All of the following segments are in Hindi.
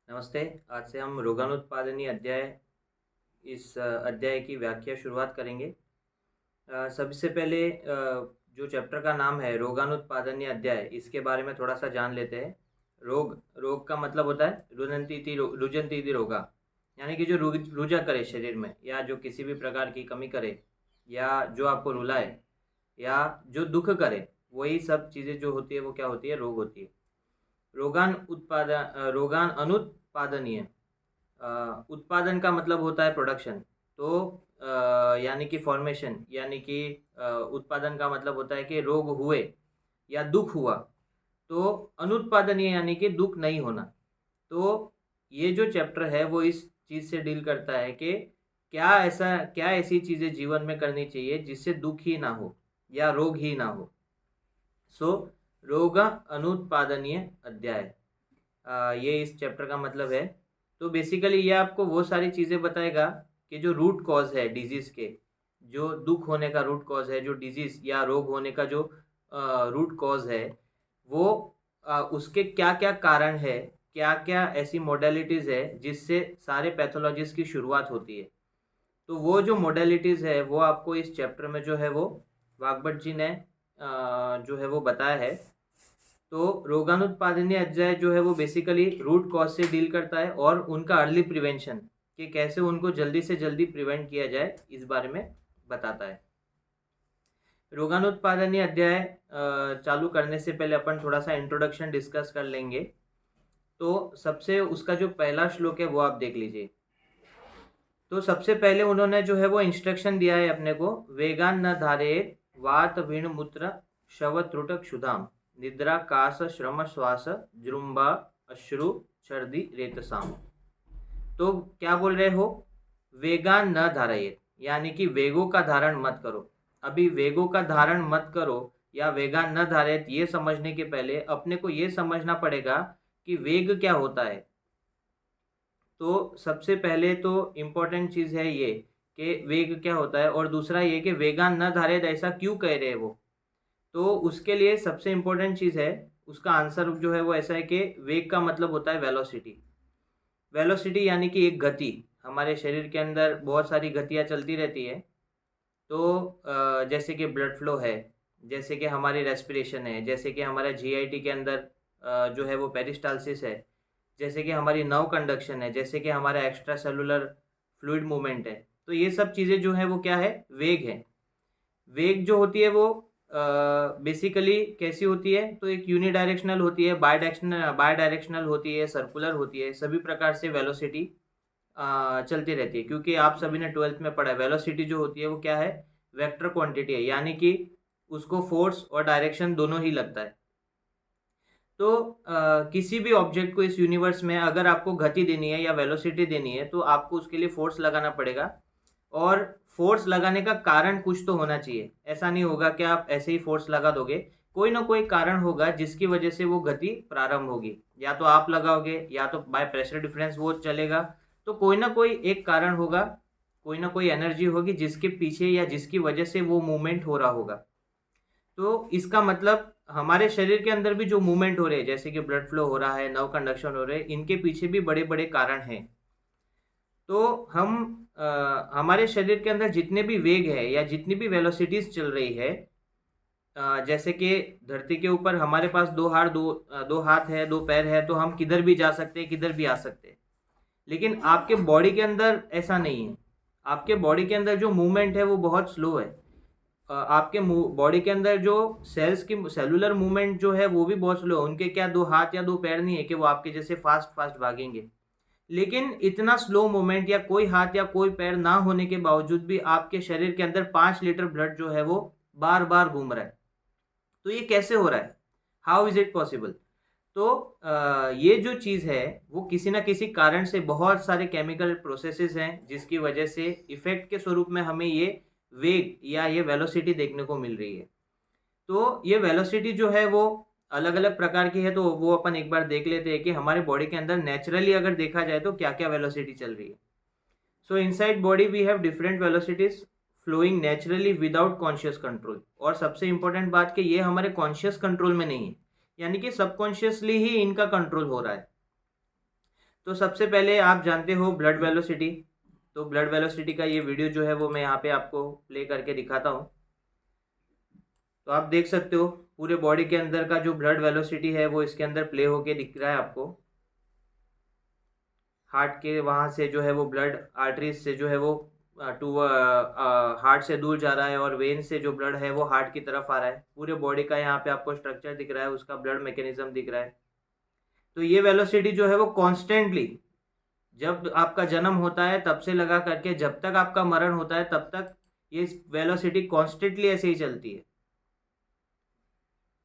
नमस्ते। आज से हम रोगाणुत्पादनी अध्याय की व्याख्या शुरुआत करेंगे। सबसे पहले जो चैप्टर का नाम है रोगाणुत्पादनी अध्याय, इसके बारे में थोड़ा सा जान लेते हैं। रोग का मतलब होता है रुजंती इति रोगा, यानी कि जो रुजा करे शरीर में, या जो किसी भी प्रकार की कमी करे, या जो आपको रुलाए, या जो दुख करे, वही सब चीज़ें जो होती है वो क्या होती है? रोग होती है। रोगान अनुत्पादनीय। उत्पादन का मतलब होता है प्रोडक्शन। तो यानी कि फॉर्मेशन, यानी कि उत्पादन का मतलब होता है कि रोग हुए या दुख हुआ। तो अनुत्पादनीय यानी कि दुख नहीं होना। तो ये जो चैप्टर है वो इस चीज़ से डील करता है कि क्या ऐसी चीज़ें जीवन में करनी चाहिए जिससे दुख ही ना हो या रोग ही ना हो। सो रोग अनुत्पादनीय अध्याय, ये इस चैप्टर का मतलब है। तो बेसिकली ये आपको वो सारी चीज़ें बताएगा कि जो रूट कॉज है डिजीज़ के, जो दुख होने का रूट कॉज है, जो डिजीज़ या रोग होने का जो रूट कॉज है, वो उसके क्या क्या कारण है, क्या क्या ऐसी मोडेलिटीज़ है जिससे सारे पैथोलॉजीज़ की शुरुआत होती है। तो वो जो मोडेलिटीज़ है वो आपको इस चैप्टर में जो है वो वाग्भट जी ने जो है वो बताया है। तो रोगाणुत्पादनीय अध्याय जो है वो बेसिकली रूट कॉज से डील करता है और उनका अर्ली प्रिवेंशन, कि कैसे उनको जल्दी से जल्दी प्रिवेंट किया जाए, इस बारे में बताता है। रोगाणुत्पादनीय अध्याय चालू करने से पहले अपन थोड़ा सा इंट्रोडक्शन डिस्कस कर लेंगे। तो सबसे उसका जो पहला श्लोक है वो आप देख लीजिए। तो सबसे पहले उन्होंने जो है वो इंस्ट्रक्शन दिया है अपने को, वेगान न धारेत वात वीण मूत्र शव त्रुटक क्षुधाम निद्रा कास श्रम श्वास जृंभा अश्रु सर्दी रेतसाम। तो क्या बोल रहे हो? वेगान न धारेत, यानी कि वेगों का धारण मत करो। अभी वेगों का धारण मत करो या वेगान न धारेत, ये समझने के पहले अपने को ये समझना पड़ेगा कि वेग क्या होता है। तो सबसे पहले तो इम्पोर्टेंट चीज़ है ये कि वेग क्या होता है, और दूसरा ये कि वेगान न धारेत ऐसा क्यों कह रहे हैं वो। तो उसके लिए सबसे इम्पोर्टेंट चीज़ है, उसका आंसर जो है वो ऐसा है कि वेग का मतलब होता है वेलोसिटी। वेलोसिटी यानी कि एक गति। हमारे शरीर के अंदर बहुत सारी गतियाँ चलती रहती है। तो जैसे कि ब्लड फ्लो है, जैसे कि हमारी रेस्पिरेशन है, जैसे कि हमारा जीआईटी के अंदर जो है वो पेरिस्टालसिस है, जैसे कि हमारी नर्व कंडक्शन है, जैसे कि हमारा एक्स्ट्रा सेलुलर फ्लूइड मूवमेंट है। तो ये सब चीज़ें जो है वो क्या है? वेग है। वेग जो होती है वो बेसिकली कैसी होती है? तो एक यूनिडायरेक्शनल होती है, बाय डायरेक्शनल होती है, सर्कुलर होती है। सभी प्रकार से वेलोसिटी चलती रहती है, क्योंकि आप सभी ने 12th में पढ़ा है वेलोसिटी जो होती है वो क्या है? वेक्टर क्वांटिटी है, यानी कि उसको फोर्स और डायरेक्शन दोनों ही लगता है। तो किसी भी ऑब्जेक्ट को इस यूनिवर्स में अगर आपको गति देनी है या वेलोसिटी देनी है तो आपको उसके लिए फोर्स लगाना पड़ेगा, और फोर्स लगाने का कारण कुछ तो होना चाहिए। ऐसा नहीं होगा कि आप ऐसे ही फोर्स लगा दोगे, कोई ना कोई कारण होगा जिसकी वजह से वो गति प्रारंभ होगी। या तो आप लगाओगे या तो बाय प्रेशर डिफरेंस वो चलेगा। तो कोई ना कोई एक कारण होगा, कोई ना कोई एनर्जी होगी जिसके पीछे या जिसकी वजह से वो मूवमेंट हो रहा होगा। तो इसका मतलब हमारे शरीर के अंदर भी जो मूवमेंट हो रहे हैं, जैसे कि ब्लड फ्लो हो रहा है, नर्व कंडक्शन हो रहे हैं, इनके पीछे भी बड़े बड़े कारण हैं। तो हमारे शरीर के अंदर जितने भी वेग है या जितनी भी वेलोसिटीज चल रही है, जैसे कि धरती के ऊपर हमारे पास दो हाथ है, दो पैर है, तो हम किधर भी जा सकते हैं, किधर भी आ सकते हैं। लेकिन आपके बॉडी के अंदर ऐसा नहीं है। आपके बॉडी के अंदर जो मूवमेंट है वो बहुत स्लो है। आपके बॉडी के अंदर जो सेल्स की सेलुलर मूवमेंट जो है वो भी बहुत स्लो है। उनके क्या दो हाथ या दो पैर नहीं है कि वो आपके जैसे फास्ट फास्ट भागेंगे। लेकिन इतना स्लो मूवमेंट या कोई हाथ या कोई पैर ना होने के बावजूद भी आपके शरीर के अंदर 5 लीटर ब्लड जो है वो बार बार घूम रहा है। तो ये कैसे हो रहा है? How is it possible? तो ये जो चीज़ है वो किसी ना किसी कारण से, बहुत सारे केमिकल प्रोसेसेस हैं जिसकी वजह से इफेक्ट के स्वरूप में हमें ये वेग या ये वेलोसिटी देखने को मिल रही है। तो ये वेलोसिटी जो है वो अलग अलग प्रकार की है, तो वो अपन एक बार देख लेते हैं कि हमारे बॉडी के अंदर नेचुरली अगर देखा जाए तो क्या क्या वेलोसिटी चल रही है। So inside body we have different velocities flowing naturally without conscious control. और सबसे इंपॉर्टेंट बात कि ये हमारे कॉन्शियस कंट्रोल में नहीं है, यानी कि सबकॉन्शियसली ही इनका कंट्रोल हो रहा है। तो सबसे पहले आप जानते हो ब्लड वेलोसिटी। तो ब्लड वेलोसिटी का ये वीडियो जो है वो मैं यहाँ पे आपको प्ले करके दिखाता हूँ। तो आप देख सकते हो पूरे बॉडी के अंदर का जो ब्लड वेलोसिटी है वो इसके अंदर प्ले होके दिख रहा है आपको। हार्ट के वहाँ से जो है वो ब्लड आर्टरीज से जो है वो टू हार्ट से दूर जा रहा है, और वेन से जो ब्लड है वो हार्ट की तरफ आ रहा है। पूरे बॉडी का यहाँ पे आपको स्ट्रक्चर दिख रहा है, उसका ब्लड मैकेनिज्म दिख रहा है। तो ये वेलोसिटी जो है वो कॉन्स्टेंटली जब आपका जन्म होता है तब से लगा करके जब तक आपका मरण होता है तब तक ये वेलोसिटी कॉन्स्टेंटली ऐसे ही चलती है।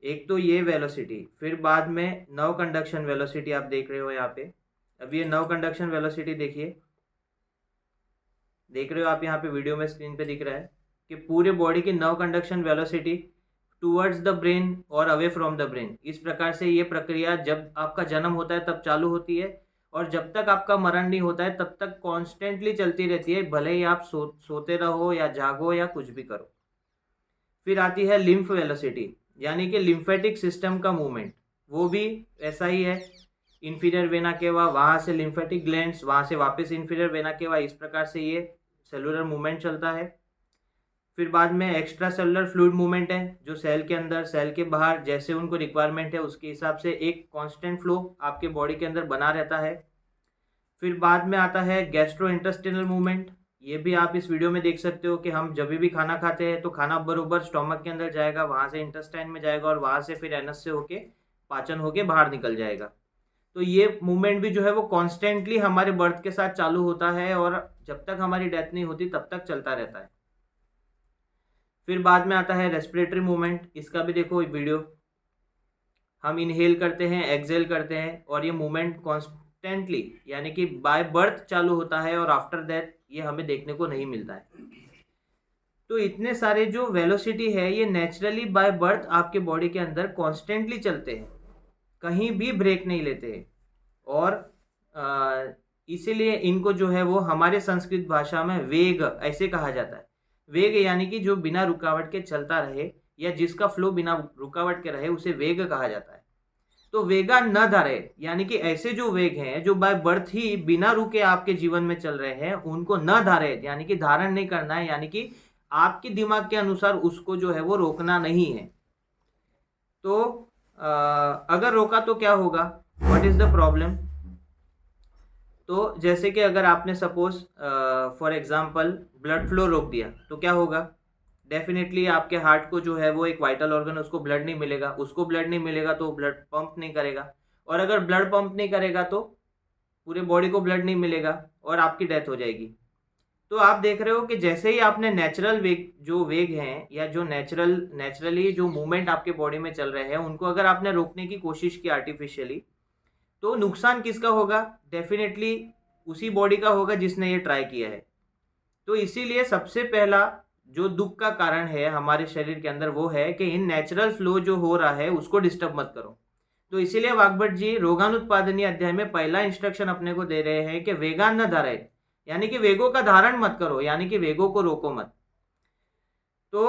एक तो ये वेलोसिटी, फिर बाद में नव कंडक्शन वेलोसिटी आप देख रहे हो यहाँ पे। अब ये नव कंडक्शन वेलोसिटी देखिए, देख रहे हो आप यहाँ पे वीडियो में स्क्रीन पे दिख रहा है कि पूरे बॉडी की नव conduction velocity towards the brain और अवे फ्रॉम द ब्रेन। इस प्रकार से ये प्रक्रिया जब आपका जन्म होता है तब चालू होती है, और जब तक आपका मरण नहीं होता है तब तक कॉन्स्टेंटली चलती रहती है, भले ही आप सोते रहो या जागो या कुछ भी करो। फिर आती है लिम्फ वेलोसिटी, यानी कि लिम्फेटिक सिस्टम का मूवमेंट। वो भी ऐसा ही है, इन्फीरियर वेना केवा, वहाँ से लिम्फेटिक ग्लैंड्स, वहाँ से वापस इन्फीरियर वेना केवा, इस प्रकार से ये सेलुलर मूवमेंट चलता है। फिर बाद में एक्स्ट्रा सेलुलर फ्लूइड मूवमेंट है, जो सेल के अंदर सेल के बाहर जैसे उनको रिक्वायरमेंट है उसके हिसाब से एक कांस्टेंट फ्लो आपके बॉडी के अंदर बना रहता है। फिर बाद में आता है गैस्ट्रो इंटेस्टिनल मूवमेंट। ये भी आप इस वीडियो में देख सकते हो कि हम जब भी खाना खाते हैं तो खाना बरोबर स्टोमक के अंदर जाएगा, वहाँ से इंटेस्टाइन में जाएगा, और वहाँ से फिर एनस से होके पाचन होके बाहर निकल जाएगा। तो ये मूवमेंट भी जो है वो कॉन्स्टेंटली हमारे बर्थ के साथ चालू होता है, और जब तक हमारी डेथ नहीं होती तब तक चलता रहता है। फिर बाद में आता है रेस्पिरेटरी मूवमेंट। इसका भी देखो वीडियो, हम इनहेल करते हैं, एक्सहेल करते हैं, और ये मूवमेंट कॉन्स्टेंटली यानी कि बाय बर्थ चालू होता है, और आफ्टर डेथ ये हमें देखने को नहीं मिलता है। तो इतने सारे जो वेलोसिटी है ये नेचुरली बाय बर्थ आपके बॉडी के अंदर कॉन्स्टेंटली चलते हैं, कहीं भी ब्रेक नहीं लेते हैं। और इसीलिए इनको जो है वो हमारे संस्कृत भाषा में वेग ऐसे कहा जाता है। वेग यानी कि जो बिना रुकावट के चलता रहे, या जिसका फ्लो बिना रुकावट के रहे, उसे वेग कहा जाता है। तो वेगा न धारे यानी कि ऐसे जो वेग हैं जो बाय बर्थ ही बिना रुके आपके जीवन में चल रहे हैं, उनको न धारे यानी कि धारण नहीं करना है, यानी कि आपके दिमाग के अनुसार उसको जो है वो रोकना नहीं है। तो अगर रोका तो क्या होगा, व्हाट इज द प्रॉब्लम। तो जैसे कि अगर आपने suppose for example blood flow रोक दिया तो क्या होगा, डेफिनेटली आपके हार्ट को जो है वो एक वाइटल ऑर्गन, उसको ब्लड नहीं मिलेगा, उसको ब्लड नहीं मिलेगा तो ब्लड पंप नहीं करेगा, और अगर ब्लड पंप नहीं करेगा तो पूरे बॉडी को ब्लड नहीं मिलेगा और आपकी डेथ हो जाएगी। तो आप देख रहे हो कि जैसे ही आपने नेचुरल वेग, जो वेग हैं या जो नेचुरली जो मूवमेंट आपके बॉडी में चल रहे हैं, उनको अगर आपने रोकने की कोशिश की आर्टिफिशियली, तो नुकसान किसका होगा, डेफिनेटली उसी बॉडी का होगा जिसने ये ट्राई किया है। तो इसीलिए सबसे पहला जो दुख का कारण है हमारे शरीर के अंदर वो है कि इन नेचुरल फ्लो जो हो रहा है उसको डिस्टर्ब मत करो। तो इसीलिए वाग्भट जी रोगानुत्पादनी अध्याय में पहला इंस्ट्रक्शन अपने को दे रहे हैं कि वेगान न धारे, यानी कि वेगों का धारण मत करो, यानी कि वेगों को रोको मत। तो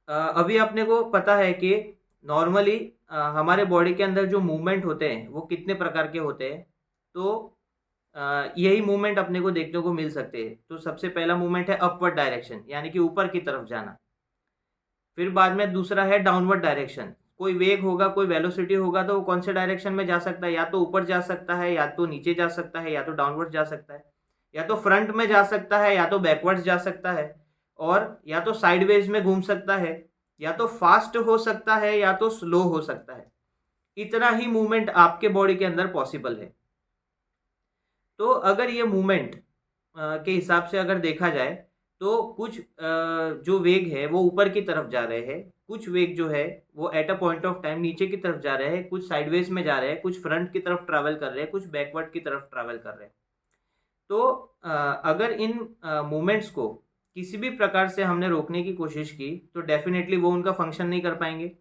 अभी अपने को पता है कि नॉर्मली हमारे बॉडी के अंदर जो मूवमेंट होते हैं वो कितने प्रकार के होते हैं। तो यही मूवमेंट अपने को देखने को मिल सकते हैं। तो सबसे पहला मूवमेंट है अपवर्ड डायरेक्शन, यानी कि ऊपर की तरफ जाना। फिर बाद में दूसरा है डाउनवर्ड डायरेक्शन। कोई वेग होगा, कोई वेलोसिटी होगा तो वो कौन से डायरेक्शन में जा सकता है, या तो ऊपर जा सकता है, या तो नीचे जा सकता है, या तो डाउनवर्ड जा सकता है, या तो फ्रंट में जा सकता है, या तो बैकवर्ड्स जा सकता है, और या तो साइडवेज में घूम सकता है, या तो फास्ट हो सकता है, या तो स्लो हो सकता है। इतना ही मूवमेंट आपके बॉडी के अंदर पॉसिबल है। तो अगर ये मूवमेंट के हिसाब से अगर देखा जाए तो कुछ जो वेग है वो ऊपर की तरफ जा रहे हैं, कुछ वेग जो है वो at a point of time नीचे की तरफ जा रहे हैं, कुछ साइडवेज में जा रहे हैं, कुछ फ्रंट की तरफ ट्रैवल कर रहे हैं, कुछ बैकवर्ड की तरफ ट्रैवल कर रहे हैं। तो अगर इन मूवमेंट्स को किसी भी प्रकार से हमने रोकने की कोशिश की तो डेफिनेटली वो उनका फंक्शन नहीं कर पाएंगे।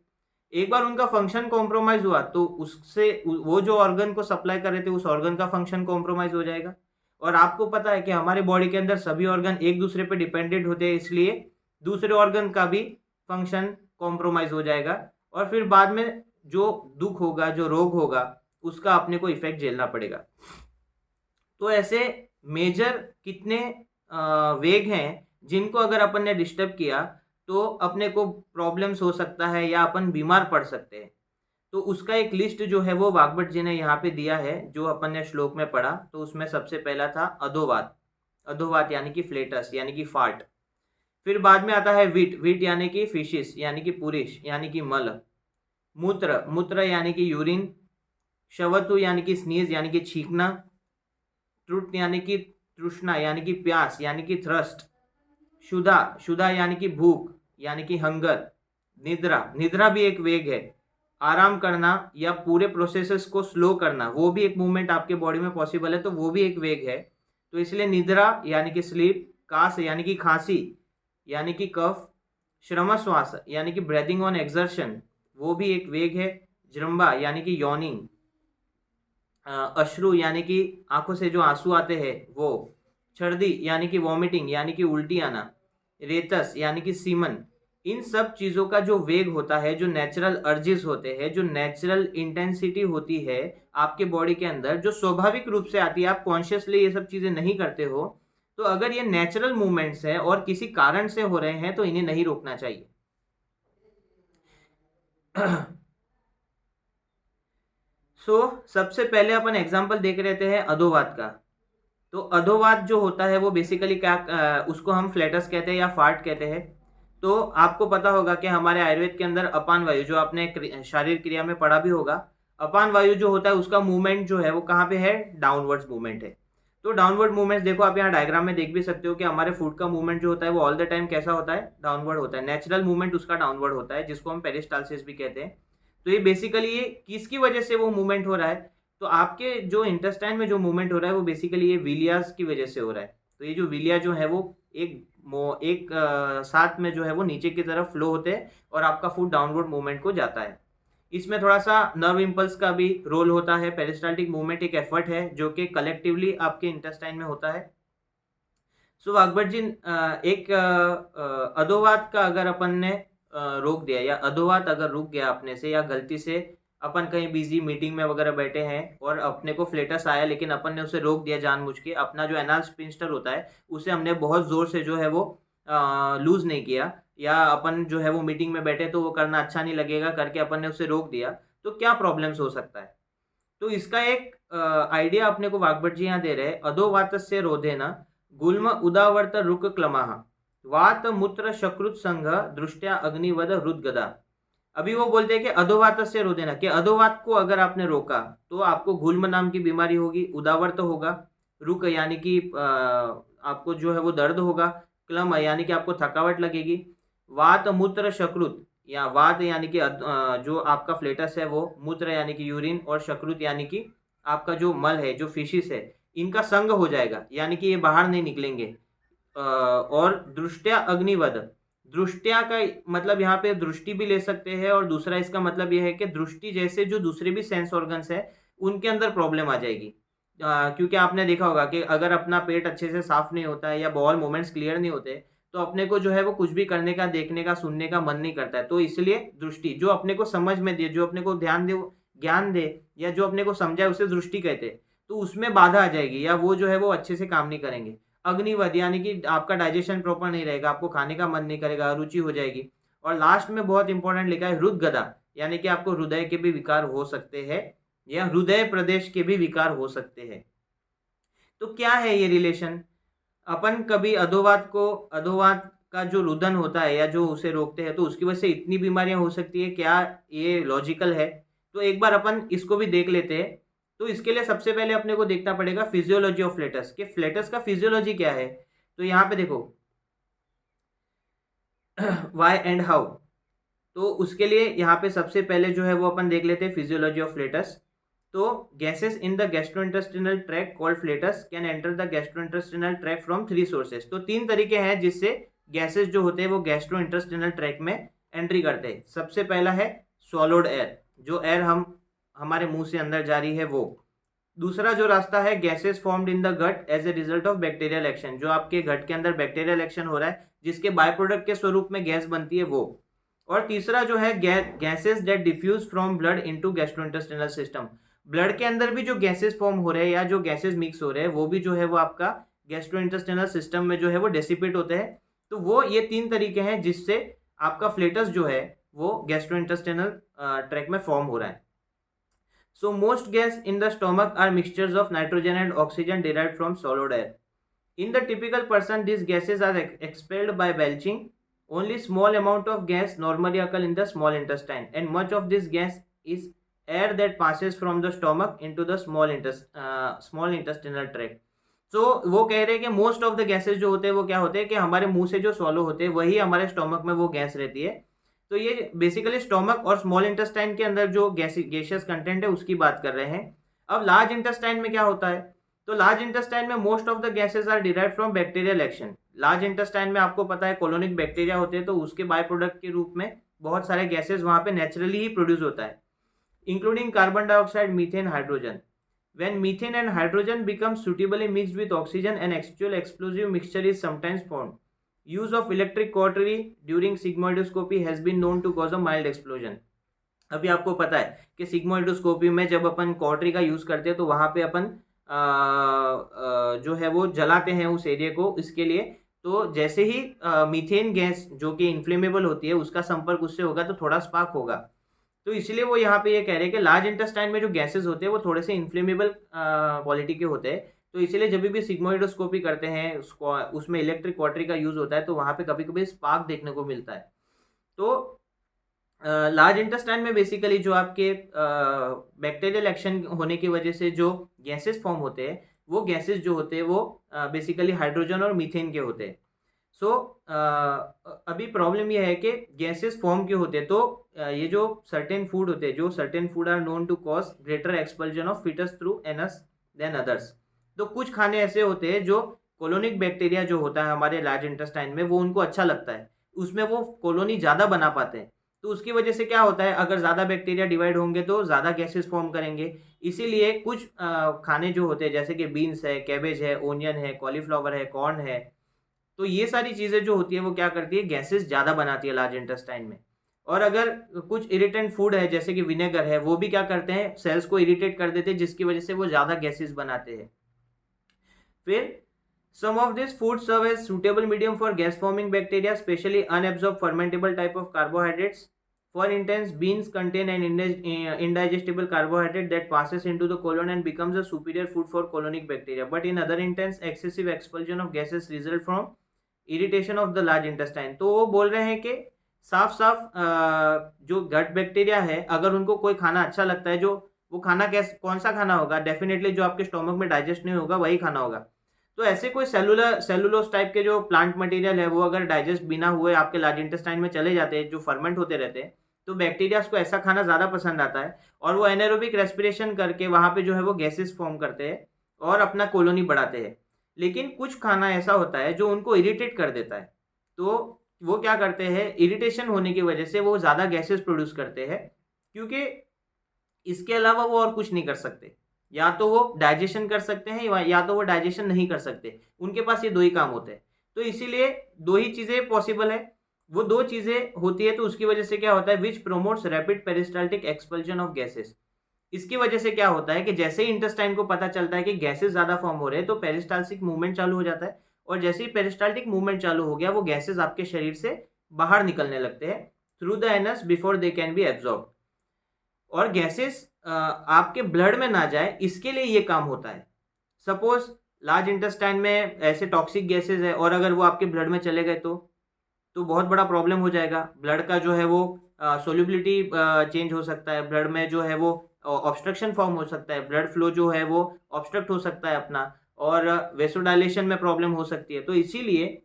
एक बार उनका फंक्शन कॉम्प्रोमाइज हुआ तो उससे वो जो ऑर्गन को सप्लाई कर रहे थे उस ऑर्गन का फंक्शन कॉम्प्रोमाइज हो जाएगा। और आपको पता है कि हमारे बॉडी के अंदर सभी ऑर्गन एक दूसरे पे डिपेंडेंट होते हैं, इसलिए दूसरे ऑर्गन का भी फंक्शन कॉम्प्रोमाइज हो जाएगा। और फिर बाद में जो दुख होगा, जो रोग होगा, उसका अपने को इफेक्ट झेलना पड़ेगा। तो ऐसे मेजर कितने वेग हैं जिनको अगर अपन ने डिस्टर्ब किया तो अपने को प्रॉब्लम्स हो सकता है या अपन बीमार पड़ सकते हैं। तो उसका एक लिस्ट जो है वो वाग्भट जी ने यहाँ पे दिया है, जो अपन ने श्लोक में पढ़ा। तो उसमें सबसे पहला था अधोवात। अधोवात यानी कि फ्लेटस यानी कि फाट। फिर बाद में आता है विट। विट यानी कि फिशिस यानी कि पुरुष यानी कि मल। मूत्र। मूत्र यानी कि यूरिन। शवतु यानी कि स्नीज यानी कि छींकना। ट्रुट यानी कि तृष्णा यानी कि प्यास यानी कि थ्रस्ट। शुदा। शुदा यानी कि भूख यानी कि हंगर। निद्रा। निद्रा भी एक वेग है। आराम करना या पूरे प्रोसेसेस को स्लो करना, वो भी एक मूवमेंट आपके बॉडी में पॉसिबल है, तो वो भी एक वेग है। तो इसलिए निद्रा यानी कि स्लीप। कास यानी कि खांसी यानी कि कफ। श्रम श्वास यानी कि ब्रेथिंग ऑन एक्सर्शन, वो भी एक वेग है। जृंभा यानी कि यॉनिंग। अश्रु यानी कि आंखों से जो आंसू आते हैं वो। छर्दी यानी कि वॉमिटिंग यानी कि उल्टी आना। रेतस यानी कि सीमन। इन सब चीज़ों का जो वेग होता है, जो नेचुरल अर्जिस होते हैं, जो नेचुरल इंटेंसिटी होती है आपके बॉडी के अंदर, जो स्वाभाविक रूप से आती है, आप कॉन्शियसली ये सब चीज़ें नहीं करते हो, तो अगर ये नेचुरल मूवमेंट्स है और किसी कारण से हो रहे हैं तो इन्हें नहीं रोकना चाहिए। सबसे पहले अपन एग्जाम्पल देख रहे थे अधोवात का। तो अधोवात जो होता है वो बेसिकली क्या, उसको हम फ्लेटस कहते हैं या फार्ट कहते हैं। तो आपको पता होगा कि हमारे आयुर्वेद के अंदर अपान वायु, जो आपने शारीरिक क्रिया में पढ़ा भी होगा, अपान वायु जो होता है उसका मूवमेंट जो है वो कहाँ पे है, डाउनवर्ड्स मूवमेंट है। तो डाउनवर्ड मूवमेंट देखो, आप यहाँ डायग्राम में देख भी सकते हो कि हमारे फुट का मूवमेंट जो होता है वो ऑल द टाइम कैसा होता है, डाउनवर्ड होता है। नेचुरल मूवमेंट उसका डाउनवर्ड होता है, जिसको हम पेरिस्टालसिस भी कहते हैं। तो ये बेसिकली ये किसकी वजह से वो मूवमेंट हो रहा है, तो आपके जो इंटेस्टाइन में जो मूवमेंट हो रहा है वो बेसिकली ये विलियास की वजह से हो रहा है। तो ये जो विलिया जो है वो एक साथ में जो है वो नीचे की तरफ फ्लो होते हैं और आपका फुट डाउनवर्ड मूवमेंट को जाता है। इसमें थोड़ा सा नर्व इम्पल्स का भी रोल होता है। पेरिस्टाल्टिक मूवमेंट एक एफर्ट है जो कि कलेक्टिवली आपके इंटेस्टाइन में होता है। सो वाग्भट जी, एक अधोवात का अगर अपन ने रोक दिया, या अधोवात अगर रुक गया अपने से, या गलती से अपन कहीं बिजी मीटिंग में वगैरह बैठे हैं और अपने को फ्लेटस आया लेकिन अपन ने उसे रोक दिया जानबूझ के, अपना जो एनाल स्फिंक्टर होता है उसे हमने बहुत जोर से जो है वो लूज नहीं किया, या अपन जो है वो मीटिंग में बैठे तो वो करना अच्छा नहीं लगेगा करके अपन ने उसे रोक दिया, तो क्या प्रॉब्लम्स हो सकता है। तो इसका एक आइडिया अपने को वाग्भट जी यहाँ दे रहे हैं। अधोवातस्य रोधेन गुल्म उदावर्त रुक क्लमाह वात मूत्र शकृत संघ दृष्टया अग्निवद हृदगदा। अभी वो बोलते हैं कि अधोवात से रोधेना, कि अधोवात को अगर आपने रोका तो आपको गुल्म नाम की बीमारी होगी, उदावर्त होगा, रुक यानी कि आपको जो है वो दर्द होगा, क्लम यानी कि आपको थकावट लगेगी, वात मूत्र शकृत, या वात यानी कि जो आपका फ्लेटस है वो, मूत्र यानी कि यूरिन, और शकृत यानी कि आपका जो मल है, जो फिशिस है, इनका संग हो जाएगा, यानी कि ये बाहर नहीं निकलेंगे। और दृष्टया अग्निवद, दृष्टया का मतलब यहाँ पे दृष्टि भी ले सकते हैं, और दूसरा इसका मतलब यह है कि दृष्टि जैसे जो दूसरे भी सेंस ऑर्गन्स है उनके अंदर प्रॉब्लम आ जाएगी। क्योंकि आपने देखा होगा कि अगर अपना पेट अच्छे से साफ नहीं होता है या बॉल मूवमेंट्स क्लियर नहीं होते, तो अपने को जो है वो कुछ भी करने का, देखने का, सुनने का मन नहीं करता है। तो इसलिए दृष्टि जो अपने को समझ में दे, जो अपने को ध्यान दे, ज्ञान दे, या जो अपने को समझाए उसे दृष्टि कहते हैं। तो उसमें बाधा आ जाएगी, या वो जो है वो अच्छे से काम नहीं करेंगे। अग्निवध यानी कि आपका डाइजेशन प्रॉपर नहीं रहेगा, आपको खाने का मन नहीं करेगा, रुचि हो जाएगी। और लास्ट में बहुत इंपॉर्टेंट लिखा है हृदगदा, यानी कि आपको हृदय के भी विकार हो सकते हैं, या हृदय प्रदेश के भी विकार हो सकते हैं। तो क्या है ये रिलेशन, अपन कभी अधोवात का जो रुदन होता है या जो उसे रोकते हैं तो उसकी वजह से इतनी बीमारियां हो सकती है, क्या ये लॉजिकल है। तो एक बार अपन इसको भी देख लेते हैं। तो इसके लिए सबसे पहले अपने को देखना पड़ेगा फिजियोलॉजी ऑफ फ्लेटस, कि फ्लेटस का फिजियोलॉजी क्या है। तो यहाँ पे देखो वाई एंड हाउ। तो उसके लिए यहाँ पे सबसे पहले जो है वो अपन देख लेते हैं फिजियोलॉजी ऑफ फ्लेटस। तो gases in the gastrointestinal tract called flatus can enter the gastrointestinal tract from 3 sources. तो 3 तरीके हैं जिससे गैसेस जो होते हैं वो गैस्ट्रोइंटेस्टिनल ट्रैक्ट में एंट्री करते हैं। सबसे पहला है स्वॉलोड एयर, जो एयर हमारे मुंह से अंदर जा रही है वो। दूसरा जो रास्ता है, gases formed in the gut as a result of bacterial action, जो आपके गट के अंदर बैक्टीरियल एक्शन हो रहा है जिसके बाय प्रोडक्ट के स्वरूप में गैस बनती है वो। और तीसरा जो है gases that diffuse from blood into gastrointestinal system, blood के अंदर भी जो गैसेस फॉर्म हो रहे हैं या जो गैसेस मिक्स हो रहे हैं वो भी जो है वो आपका गैस्ट्रोइंटेस्टाइनल सिस्टम में जो है वो डेसिपेट होते हैं। तो वो ये 3 तरीके हैं जिससे आपका फ्लेटस जो है वो गैस्ट्रोइंटेस्टाइनल ट्रैक में फॉर्म हो रहा है। So most gas in the stomach are mixtures of nitrogen and oxygen derived from solid air. In the typical person, these gases are expelled by belching. Only small amount of gas normally occur in the small intestine, and much of this gas is air that passes from the stomach into the small intestinal tract. So वो कह रहे हैं कि मोस्ट ऑफ द गैसेज जो होते हैं वो क्या होते हैं कि हमारे मुंह से जो सॉलो होते हैं वही हमारे स्टोमक में वो गैस रहती है। तो ये बेसिकली स्टोमक और स्मॉल इंटेस्टाइन के अंदर जो गैसियस कंटेंट है उसकी बात कर रहे हैं। अब लार्ज इंटेस्टाइन में क्या होता है? तो लार्ज इंटेस्टाइन में most of the gases are derived from bacterial action. Large intestine में आपको पता है कोलोनिक बैक्टीरिया होते हैं, तो उसके बाय प्रोडक्ट के रूप में बहुत सारे गैसेस वहां पे नेचुरली ही प्रोड्यूस होता है, including carbon dioxide, methane, hydrogen. When methane and hydrogen become suitably mixed with oxygen, an actual explosive mixture is sometimes formed. Use of electric cautery during sigmoidoscopy has been known to cause a mild explosion. अभी आपको पता है कि सिग्मोइडोस्कोपी में जब अपन कॉटरी का यूज करते हैं तो वहां पे अपन जो है वो जलाते हैं उस एरिया को इसके लिए। तो जैसे ही मीथेन गैस जो कि इन्फ्लेमेबल होती है उसका संपर्क उससे होगा तो थोड़ा स्पार्क होगा। तो इसलिए वो यहाँ पे ये कह रहे हैं कि लार्ज इंटेस्टाइन में जो गैसेस होते हैं वो थोड़े से इन्फ्लेमेबल क्वालिटी के होते हैं। तो इसलिए जब भी सिग्मोइडोस्कोपी करते हैं उसमें इलेक्ट्रिक कॉटरी का यूज होता है तो वहाँ पे कभी कभी स्पार्क देखने को मिलता है। तो लार्ज इंटेस्टाइन में बेसिकली जो आपके बैक्टीरियल एक्शन होने की वजह से जो गैसेस फॉर्म होते हैं वो गैसेस जो होते हैं वो बेसिकली हाइड्रोजन और मीथेन के होते हैं। सो अभी प्रॉब्लम ये है कि गैसेस फॉर्म क्यों होते हैं? तो ये जो सर्टेन फूड होते हैं, जो certain food are known to cause greater expulsion of foetus through anus than others. तो कुछ खाने ऐसे होते हैं जो कोलोनिक बैक्टीरिया जो होता है हमारे लार्ज इंटेस्टाइन में वो उनको अच्छा लगता है, उसमें वो कॉलोनी ज़्यादा बना पाते हैं। तो उसकी वजह से क्या होता है, अगर ज़्यादा बैक्टीरिया डिवाइड होंगे तो ज़्यादा गैसेस फॉर्म करेंगे। इसीलिए कुछ खाने जो होते हैं जैसे कि बीन्स है, कैबेज है, ओनियन है, कॉलीफ्लावर है, कॉर्न है, तो ये सारी चीज़ें जो होती है वो क्या करती है, गैसेस ज़्यादा बनाती है लार्ज इंटेस्टाइन में। और अगर कुछ इरिटेंट फूड है जैसे कि विनेगर है वो भी क्या करते हैं, सेल्स को इरिटेट कर देते हैं जिसकी वजह से वो ज़्यादा गैसेस बनाते हैं। फिर some of these foods serve as suitable medium for gas forming bacteria, especially unabsorbed fermentable type of carbohydrates. For instance, beans contain an indigestible carbohydrate that passes into the colon and becomes a superior food for colonic bacteria. But in other instances, excessive expulsion of gases result from irritation of the large intestine. तो वो बोल रहे हैं कि साफ साफ जो गट बैक्टीरिया है अगर उनको कोई खाना अच्छा लगता है, जो वो खाना कौन सा खाना होगा, डेफिनेटली जो आपके स्टोमक में डाइजेस्ट नहीं होगा वही खाना होगा। तो ऐसे कोई सेलुलोस टाइप के जो प्लांट मटेरियल है वो अगर डाइजेस्ट बिना हुए आपके लार्ज इंटेस्टाइन में चले जाते हैं, जो फर्मेंट होते रहते हैं, तो बैक्टीरिया को ऐसा खाना ज़्यादा पसंद आता है और वो एनारोबिक रेस्पिरेशन करके वहाँ पे जो है वो गैसेस फॉर्म करते हैं और अपना कॉलोनी बढ़ाते हैं। लेकिन कुछ खाना ऐसा होता है जो उनको इरिटेट कर देता है, तो वो क्या करते हैं, इरिटेशन होने की वजह से वो ज़्यादा गैसेस प्रोड्यूस करते हैं, क्योंकि इसके अलावा वो और कुछ नहीं कर सकते। या तो वो डाइजेशन कर सकते हैं या तो वो डाइजेशन नहीं कर सकते, उनके पास ये दो ही काम होते हैं। तो इसीलिए दो ही चीज़ें पॉसिबल है, वो दो चीज़ें होती है। तो उसकी वजह से क्या होता है, which promotes rapid peristaltic expulsion of gases. इसकी वजह से क्या होता है कि जैसे ही इंटेस्टाइन को पता चलता है कि गैसेस ज़्यादा फॉर्म हो रहे हैं तो पेरिस्टाल्टिक मूवमेंट चालू हो जाता है, और जैसे ही पेरिस्टाल्टिक मूवमेंट चालू हो गया वो गैसेस आपके शरीर से बाहर निकलने लगते हैं through the anus before they can be absorb. और गैसेस आपके ब्लड में ना जाए इसके लिए ये काम होता है। सपोज लार्ज इंटेस्टाइन में ऐसे टॉक्सिक गैसेस है और अगर वो आपके ब्लड में चले गए तो बहुत बड़ा प्रॉब्लम हो जाएगा। ब्लड का जो है वो सोल्यूबिलिटी चेंज हो सकता है, ब्लड में जो है वो ऑब्स्ट्रक्शन फॉर्म हो सकता है, ब्लड फ्लो जो है वो ऑब्स्ट्रक्ट हो सकता है अपना, और वेसोडाइलेशन में प्रॉब्लम हो सकती है। तो इसीलिए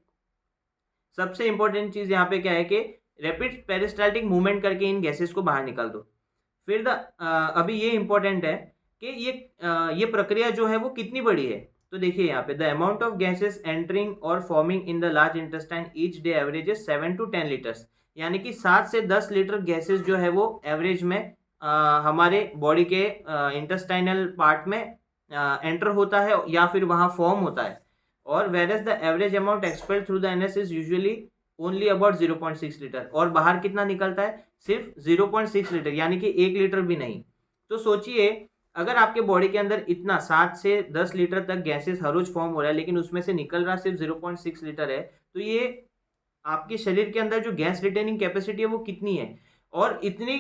सबसे इंपॉर्टेंट चीज़ यहाँ पे क्या है कि रैपिड पेरिस्टाल्टिक मूवमेंट करके इन गैसेस को बाहर निकाल दो। फिर अभी ये इंपॉर्टेंट है कि ये प्रक्रिया जो है वो कितनी बड़ी है। तो देखिए यहाँ पे the amount of gases entering और forming in the large intestine each day average is 7 to 10 litres, यानी कि 7 से 10 लीटर गैसेस जो है वो एवरेज में हमारे बॉडी के इंटेस्टाइनल पार्ट में एंटर होता है या फिर वहाँ फॉर्म होता है। और whereas the average amount expelled through the NS is usually only about 0.6 litre, और बाहर कितना निकलता है, सिर्फ 0.6 लीटर, यानी कि 1 लीटर भी नहीं। तो सोचिए अगर आपके बॉडी के अंदर इतना 7 से 10 लीटर तक गैसेस हर रोज फॉर्म हो रहा है, लेकिन उसमें से निकल रहा सिर्फ 0.6 लीटर है, तो ये आपके शरीर के अंदर जो गैस रिटेनिंग कैपेसिटी है वो कितनी है। और इतनी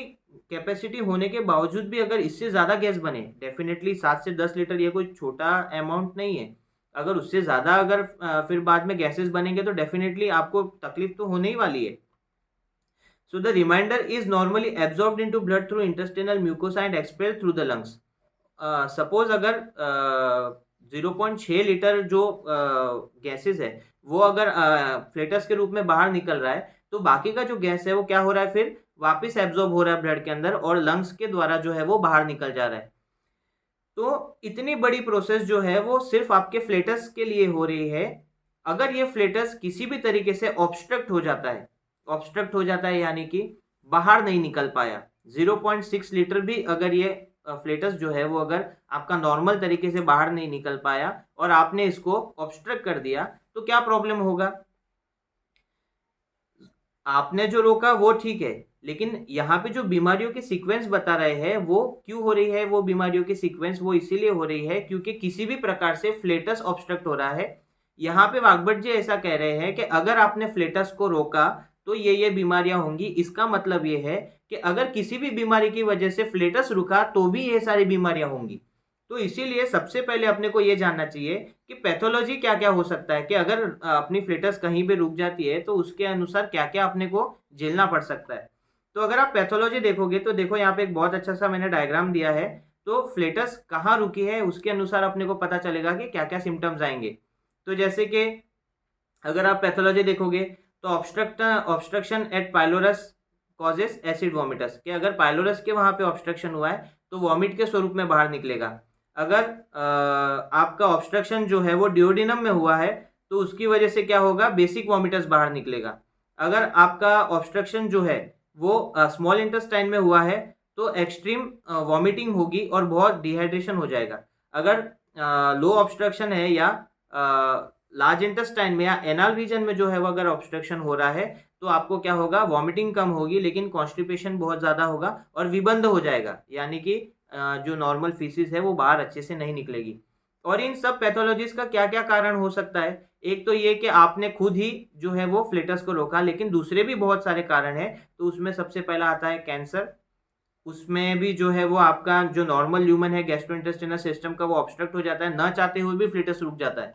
कैपेसिटी होने के बावजूद भी अगर इससे ज़्यादा गैस बने, डेफिनेटली 7 से 10 लीटर ये कोई छोटा अमाउंट नहीं है। अगर उससे ज़्यादा अगर फिर बाद में गैसेस बनेंगे तो डेफिनेटली आपको तकलीफ तो होने ही वाली है। So the remainder is normally absorbed into blood through intestinal mucosa and expelled through the lungs. Suppose अगर 0.6 लीटर जो गैसेस है वो अगर फ्लेटस के रूप में बाहर निकल रहा है, तो बाकी का जो गैस है वो क्या हो रहा है, फिर वापस एब्जॉर्ब हो रहा है ब्लड के अंदर और लंग्स के द्वारा जो है वो बाहर निकल जा रहा है। तो इतनी बड़ी प्रोसेस जो है वो सिर्फ आपके फ्लेटस के लिए हो रही है। अगर ये फ्लेटस किसी भी तरीके से ऑब्स्ट्रक्ट हो जाता है, यानी कि बाहर नहीं निकल पाया, 0.6 लीटर भी अगर ये फ्लेटस जो है वो अगर आपका नॉर्मल तरीके से बाहर नहीं निकल पाया और आपने इसको ऑब्स्ट्रक्ट कर दिया, तो क्या प्रॉब्लम होगा। आपने जो रोका वो ठीक है, लेकिन यहाँ पे जो बीमारियों की सीक्वेंस बता रहे हैं वो क्यों हो रही है, वो बीमारियों की सीक्वेंस वो इसीलिए हो रही है क्योंकि किसी भी प्रकार से फ्लेटस ऑब्स्ट्रक्ट हो रहा है। यहाँ पे वाघभट जी ऐसा कह रहे हैं कि अगर आपने फ्लेटस को रोका तो ये बीमारियां होंगी। इसका मतलब ये है कि अगर किसी भी बीमारी की वजह से फ्लेटस रुका तो भी ये सारी बीमारियां होंगी। तो इसीलिए सबसे पहले अपने को ये जानना चाहिए कि पैथोलॉजी क्या क्या हो सकता है, कि अगर अपनी फ्लेटस कहीं पे रुक जाती है तो उसके अनुसार क्या क्या अपने को झेलना पड़ सकता है। तो अगर आप पैथोलॉजी देखोगे तो देखो यहाँ पे एक बहुत अच्छा सा मैंने डायग्राम दिया है। तो फ्लेटस कहाँ रुकी है उसके अनुसार अपने को पता चलेगा कि क्या क्या सिम्टम्स आएंगे। तो जैसे कि अगर आप पैथोलॉजी देखोगे तो obstruction at pylorus causes acid vomitus, कि अगर पाइलोरस के वहाँ पे ऑब्स्ट्रक्शन हुआ है तो वॉमिट के स्वरूप में बाहर निकलेगा। अगर आपका ऑब्स्ट्रक्शन जो है वो डिओडिनम में हुआ है तो उसकी वजह से क्या होगा, बेसिक वॉमिटस बाहर निकलेगा। अगर आपका ऑब्स्ट्रक्शन जो है वो स्मॉल इंटेस्टाइन में हुआ है तो एक्सट्रीम वॉमिटिंग होगी और बहुत डिहाइड्रेशन हो जाएगा। अगर लो ऑब्स्ट्रक्शन है या लार्ज इंटेस्टाइन में या एनल रीजन में जो है वो अगर ऑब्स्ट्रक्शन हो रहा है तो आपको क्या होगा, वॉमिटिंग कम होगी लेकिन कॉन्स्टिपेशन बहुत ज़्यादा होगा और विबंध हो जाएगा, यानी कि जो नॉर्मल फीसिस है वो बाहर अच्छे से नहीं निकलेगी। और इन सब पैथोलॉजीज का क्या क्या कारण हो सकता है, एक तो ये कि आपने खुद ही जो है वो फ्लेटस को रोका, लेकिन दूसरे भी बहुत सारे कारण हैं। तो उसमें सबसे पहला आता है कैंसर। उसमें भी जो है वो आपका जो नॉर्मल ह्यूमन है गैस्ट्रोइंटेस्टिनल सिस्टम का वो ऑब्स्ट्रक्ट हो जाता है, ना चाहते हुए भी फ्लेटस रुक जाता है।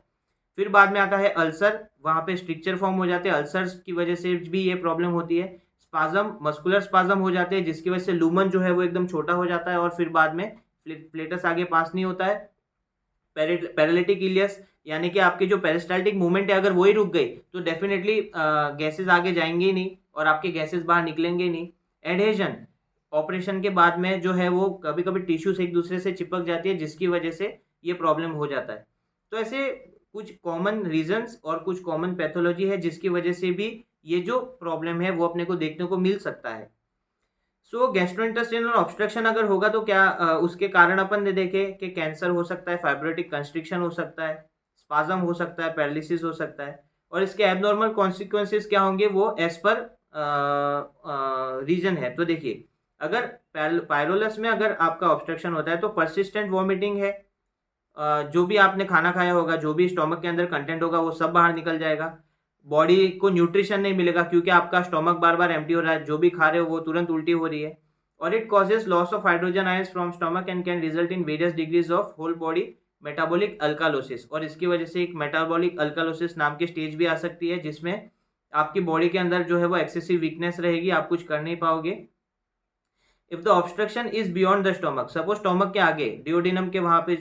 फिर बाद में आता है अल्सर, वहाँ पे स्ट्रिक्चर फॉर्म हो जाते हैं, अल्सर्स की वजह से भी ये प्रॉब्लम होती है। स्पाजम, मस्कुलर स्पाजम हो जाते हैं जिसकी वजह से लूमन जो है वो एकदम छोटा हो जाता है और फिर बाद में फ्लेटस आगे पास नहीं होता है। पैरालिटिक इलियस, यानी कि आपकी जो पेरिस्टाल्टिक मूवमेंट है अगर वही रुक गई तो डेफिनेटली गैसेस आगे जाएंगे ही नहीं और आपके गैसेस बाहर निकलेंगे ही नहीं। एडहेजन, ऑपरेशन के बाद में जो है वो कभी कभी टिश्यूज एक दूसरे से चिपक जाती है जिसकी वजह से ये प्रॉब्लम हो जाता है। तो ऐसे कुछ कॉमन रीजंस और कुछ कॉमन पैथोलॉजी है जिसकी वजह से भी ये जो प्रॉब्लम है वो अपने को देखने को मिल सकता है। सो गैस्ट्रोइंटेस्टिनल ऑब्स्ट्रक्शन अगर होगा तो क्या उसके कारण अपन ने देखे कि कैंसर हो सकता है, फाइब्रोटिक कंस्ट्रिक्शन हो सकता है, स्पाजम हो सकता है, पैरालिसिस हो सकता है। और इसके एबनॉर्मल कॉन्सिक्वेंसेस क्या होंगे वो एज पर रीजन है। तो देखिए, अगर पायरोलस में अगर आपका ऑब्स्ट्रक्शन होता है तो परसिस्टेंट वॉमिटिंग है, जो भी आपने खाना खाया होगा, जो भी स्टोमक के अंदर कंटेंट होगा वो सब बाहर निकल जाएगा। बॉडी को न्यूट्रिशन नहीं मिलेगा क्योंकि आपका स्टोमक बार बार एम्प्टी हो रहा है, जो भी खा रहे हो वो तुरंत उल्टी हो रही है। और it causes loss of hydrogen ions from stomach and can result in various degrees of whole body metabolic alkalosis. और इसकी वजह से एक मेटाबॉलिक अल्कालोसिस नाम की स्टेज भी आ सकती है जिसमें आपकी बॉडी के अंदर जो है वो एक्सेसिव वीकनेस रहेगी, आप कुछ कर नहीं पाओगे। If the obstruction is beyond the stomach, suppose stomach के आगे डिओडिनम के वहां पे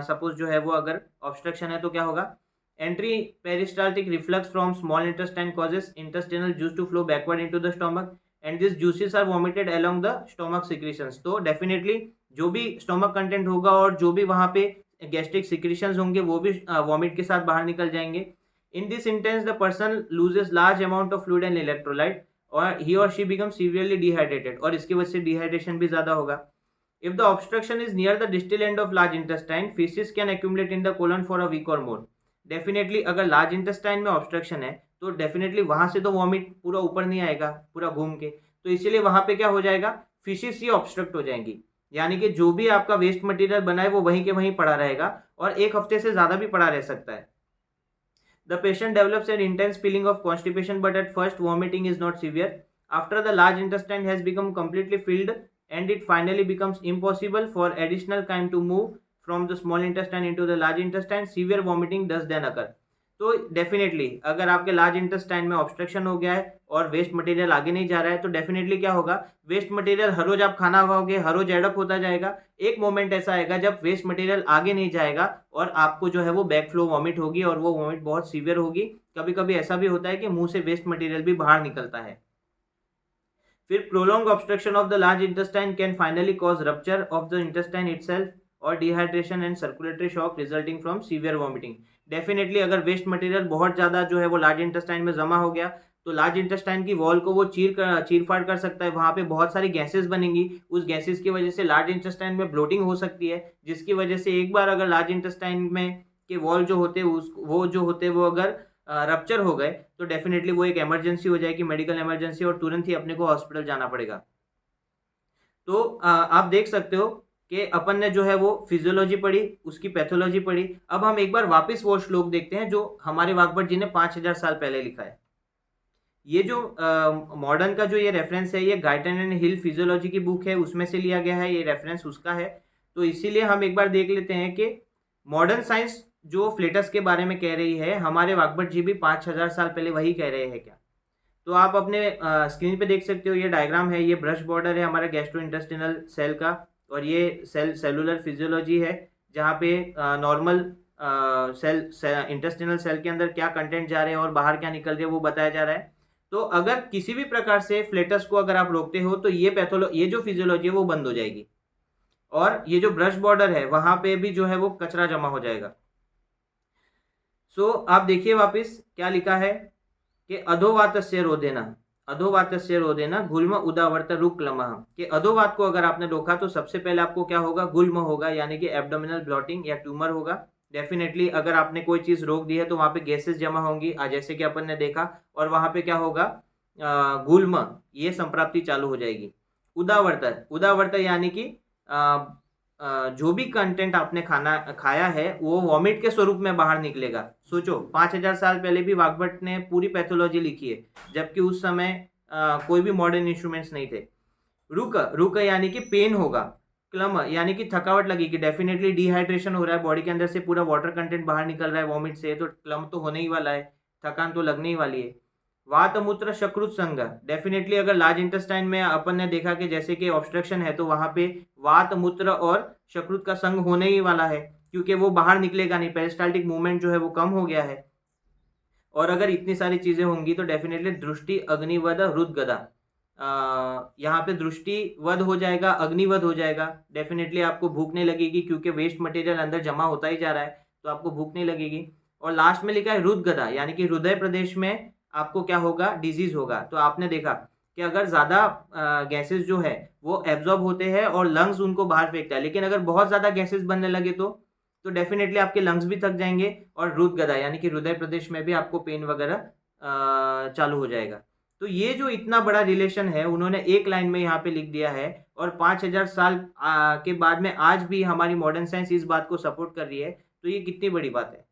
सपोज जो है वो अगर ऑब्स्ट्रक्शन है तो क्या होगा, antiperistaltic reflux from small intestine causes intestinal juice to flow backward into the stomach and this juices are vomited along the stomach secretions. तो डेफिनेटली जो भी स्टोमक कंटेंट होगा और जो भी वहां पे गैस्ट्रिक सिक्रीशंस होंगे वो भी वॉमिट के साथ बाहर निकल जाएंगे। In this intense the person loses large amount of fluid and electrolyte और ही और शी बिकम सीवियरली डिहाइड्रेटेड, और इसकी वजह से डिहाइड्रेशन भी ज्यादा होगा। If the obstruction is near the distal end of large intestine faeces can accumulate in the colon for a week or more. Definitely अगर लार्ज इंटेस्टाइन में ऑब्स्ट्रक्शन है तो डेफिनेटली वहां से तो वॉमिट पूरा ऊपर नहीं आएगा पूरा घूम के, तो इसीलिए वहां पे क्या हो जाएगा, फिशिस ही ऑब्स्ट्रक्ट हो जाएंगी। यानी कि जो भी आपका वेस्ट मटेरियल बना है वो वहीं के वहीं पड़ा रहेगा और 1 हफ्ते से ज़्यादा भी पड़ा रह सकता है। The patient develops an intense feeling of constipation, but at first vomiting is not severe. After the large intestine has become completely filled and it finally becomes impossible for additional chyme to move from the small intestine into the large intestine, severe vomiting does then occur. तो डेफिनेटली अगर आपके लार्ज इंटेस्टाइन में ऑब्स्ट्रक्शन हो गया है और वेस्ट मटेरियल आगे नहीं जा रहा है तो डेफिनेटली क्या होगा, वेस्ट मटेरियल हर रोज आप खाना खाओगे, हर रोज एडअप होता जाएगा। एक मोमेंट ऐसा आएगा जब वेस्ट मटेरियल आगे नहीं जाएगा और आपको जो है वो बैक फ्लो वॉमिट होगी और वो वॉमिट बहुत सीवियर होगी। कभी कभी ऐसा भी होता है कि मुंह से वेस्ट मटेरियल भी बाहर निकलता है। फिर prolong obstruction of the large intestine can finally cause rupture of the intestine itself और dehydration and circulatory shock resulting from severe vomiting. Definitely अगर वेस्ट मटेरियल बहुत ज़्यादा जो है वो लार्ज इंटेस्टाइन में जमा हो गया तो लार्ज इंटेस्टाइन की वॉल को वो चीर फाड़ कर सकता है। वहाँ पे बहुत सारी गैसेस बनेंगी, उस गैसेस की वजह से लार्ज इंटेस्टाइन में ब्लोटिंग हो सकती है, जिसकी वजह से एक बार अगर लार्ज इंटेस्टाइन में के वॉल जो होते वो अगर रप्चर हो गए तो डेफिनेटली वो एक इमरजेंसी हो जाएगी, मेडिकल इमरजेंसी, और तुरंत ही अपने को हॉस्पिटल जाना पड़ेगा। तो आप देख सकते हो कि अपन ने जो है वो फिजियोलॉजी पढ़ी, उसकी पैथोलॉजी पढ़ी। अब हम एक बार वापस वो श्लोक देखते हैं जो हमारे वाग्भट जी ने 5000 साल पहले लिखा है। ये जो मॉडर्न का जो ये रेफरेंस है ये गाइटन एंड हिल फिजियोलॉजी की बुक है, उसमें से लिया गया है, ये रेफरेंस उसका है। तो इसीलिए हम एक बार देख लेते हैं कि मॉडर्न साइंस जो फ्लेटस के बारे में कह रही है, हमारे वाग्भट जी भी 5000 साल पहले वही कह रहे हैं क्या? तो आप अपने स्क्रीन पे देख सकते हो, ये डायग्राम है, ये ब्रश बॉर्डर है हमारा गैस्ट्रो इंटेस्टिनल सेल का, और ये सेलुलर फिजियोलॉजी है जहाँ पे नॉर्मल इंटेस्टिनल सेल के अंदर क्या कंटेंट जा रहे हैं और बाहर क्या निकल रहे हैं वो बताया जा रहा है। तो अगर किसी भी प्रकार से फ्लेटस को अगर आप रोकते हो तो ये जो फिजियोलॉजी है वो बंद हो जाएगी, और ये जो ब्रश बॉर्डर है वहां पे भी जो है वो कचरा जमा हो जाएगा। सो आप देखिए वापस क्या लिखा है कि अधोवातस्य रोदेना गुल्म उदावर्त रुक्लमः, कि अधोवात को अगर आपने रोका तो सबसे पहले आपको क्या होगा, गुल्म होगा, यानी कि एब्डोमिनल ब्लॉटिंग या ट्यूमर होगा। डेफिनेटली अगर आपने कोई चीज रोक दी है तो वहां पे गैसेस जमा होंगी, जैसे कि अपन ने देखा, और वहां पे क्या होगा, गुल्म, ये संप्राप्ति चालू हो जाएगी। उदावर्त यानी कि जो भी कंटेंट आपने खाया है वो वॉमिट के स्वरूप में बाहर निकलेगा। सोचो 5000 साल पहले भी वाग्भट ने पूरी पैथोलॉजी लिखी है, जबकि उस समय कोई भी मॉडर्न इंस्ट्रूमेंट्स नहीं थे। रुक यानी कि पेन होगा। क्लम यानी कि थकावट लगेगी, डेफिनेटली डिहाइड्रेशन हो रहा है, बॉडी के अंदर से पूरा वाटर कंटेंट बाहर निकल रहा है वॉमिट से, तो क्लम तो होने ही वाला है, थकान तो लगने ही वाली है। वात मूत्र शकृत संघ, डेफिनेटली अगर लार्ज इंटेस्टाइन में अपन ने देखा कि जैसे कि ऑब्स्ट्रक्शन है तो वहां पे वात मूत्र और शकृत का संघ होने ही वाला है, क्योंकि वो बाहर निकलेगा नहीं, पेरिस्टाल्टिक मूवमेंट जो है वो कम हो गया है। और अगर इतनी सारी चीजें होंगी तो डेफिनेटली दृष्टि अग्निवध हृदगदा, यहाँ पे दृष्टि वध हो जाएगा, अग्निवध हो जाएगा। डेफिनेटली आपको भूख नहीं लगेगी क्योंकि वेस्ट मटेरियल अंदर जमा होता ही जा रहा है, तो आपको भूख नहीं लगेगी। और लास्ट में लिखा है हृदगदा, यानी कि हृदय प्रदेश में आपको क्या होगा, डिजीज होगा। तो आपने देखा कि अगर ज़्यादा गैसेस जो है वो एब्जॉर्ब होते हैं और लंग्स उनको बाहर फेंकता है, लेकिन अगर बहुत ज़्यादा गैसेस बनने लगे तो डेफिनेटली आपके लंग्स भी थक जाएंगे और हृदगदा यानी कि हृदय प्रदेश में भी आपको पेन वगैरह चालू हो जाएगा। तो ये जो इतना बड़ा रिलेशन है उन्होंने एक लाइन में यहाँ पे लिख दिया है, और 5000 साल के बाद में आज भी हमारी मॉडर्न साइंस इस बात को सपोर्ट कर रही है, तो ये कितनी बड़ी बात है।